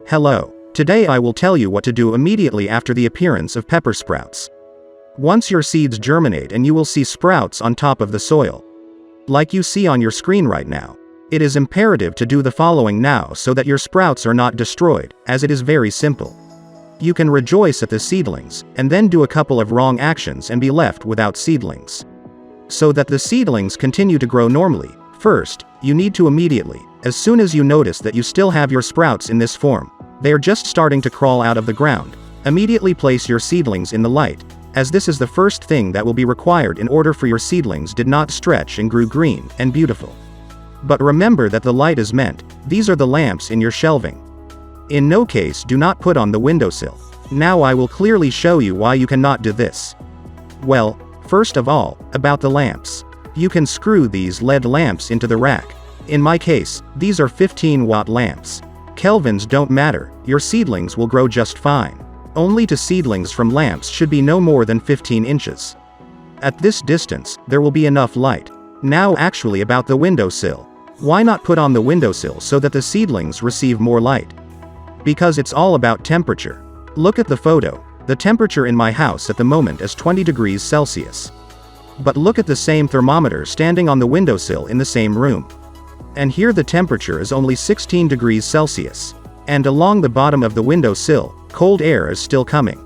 Hello. Today I will tell you what to do immediately after the appearance of pepper sprouts. Once your seeds germinate and you will see sprouts on top of the soil. Like you see on your screen right now. It is imperative to do the following now so that your sprouts are not destroyed, as it is very simple. You can rejoice at the seedlings, and then do a couple of wrong actions and be left without seedlings. So that the seedlings continue to grow normally, first, you need to immediately, as soon as you notice that you still have your sprouts in this form, they are just starting to crawl out of the ground, immediately place your seedlings in the light, as this is the first thing that will be required in order for your seedlings did not stretch and grew green and beautiful. But remember that the light is meant, these are the lamps in your shelving. In no case do not put on the windowsill. Now I will clearly show you why you cannot do this. Well, first of all, about the lamps. You can screw these LED lamps into the rack. In my case, these are 15-watt lamps. Kelvins don't matter, your seedlings will grow just fine. Only to seedlings from lamps should be no more than 15 inches. At this distance, there will be enough light. Now actually about the windowsill. Why not put on the windowsill so that the seedlings receive more light? Because it's all about temperature. Look at the photo. The temperature in my house at the moment is 20 degrees Celsius. But look at the same thermometer standing on the windowsill in the same room. And here the temperature is only 16 degrees Celsius. And along the bottom of the windowsill, cold air is still coming.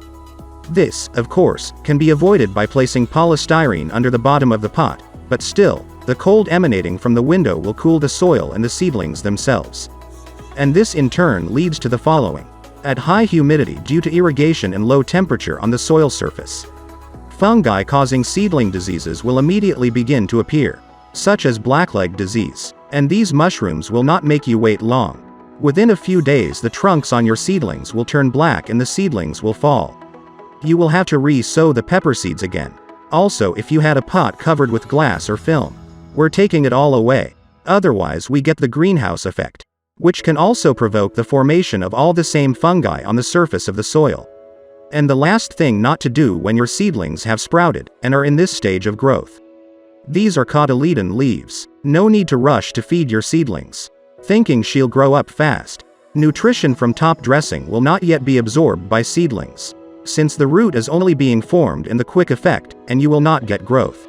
This, of course, can be avoided by placing polystyrene under the bottom of the pot, but still, the cold emanating from the window will cool the soil and the seedlings themselves. And this in turn leads to the following. At high humidity due to irrigation and low temperature on the soil surface, fungi causing seedling diseases will immediately begin to appear, such as blackleg disease. And these mushrooms will not make you wait long. Within a few days the trunks on your seedlings will turn black and the seedlings will fall. You will have to re-sow the pepper seeds again. Also, if you had a pot covered with glass or film, we're taking it all away. Otherwise we get the greenhouse effect, which can also provoke the formation of all the same fungi on the surface of the soil. And the last thing not to do when your seedlings have sprouted and are in this stage of growth. These are cotyledon leaves. No need to rush to feed your seedlings, thinking she'll grow up fast. Nutrition from top dressing will not yet be absorbed by seedlings, since the root is only being formed in the quick effect, and you will not get growth.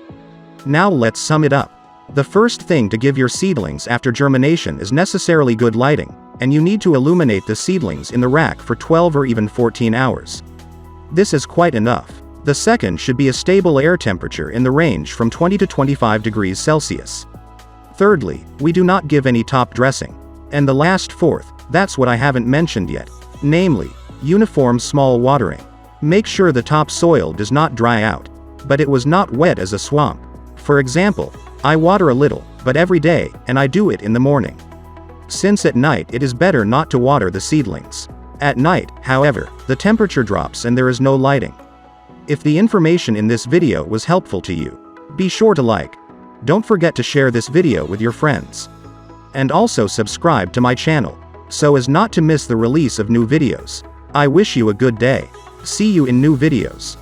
Now let's sum it up. The first thing to give your seedlings after germination is necessarily good lighting, and you need to illuminate the seedlings in the rack for 12 or even 14 hours. This is quite enough. The second should be a stable air temperature in the range from 20 to 25 degrees Celsius. Thirdly, we do not give any top dressing. And the last fourth, that's what I haven't mentioned yet. Namely, uniform small watering. Make sure the top soil does not dry out, but it was not wet as a swamp. For example, I water a little, but every day, and I do it in the morning. Since at night it is better not to water the seedlings. At night, however, the temperature drops and there is no lighting. If the information in this video was helpful to you, be sure to like. Don't forget to share this video with your friends. And also subscribe to my channel, so as not to miss the release of new videos. I wish you a good day. See you in new videos.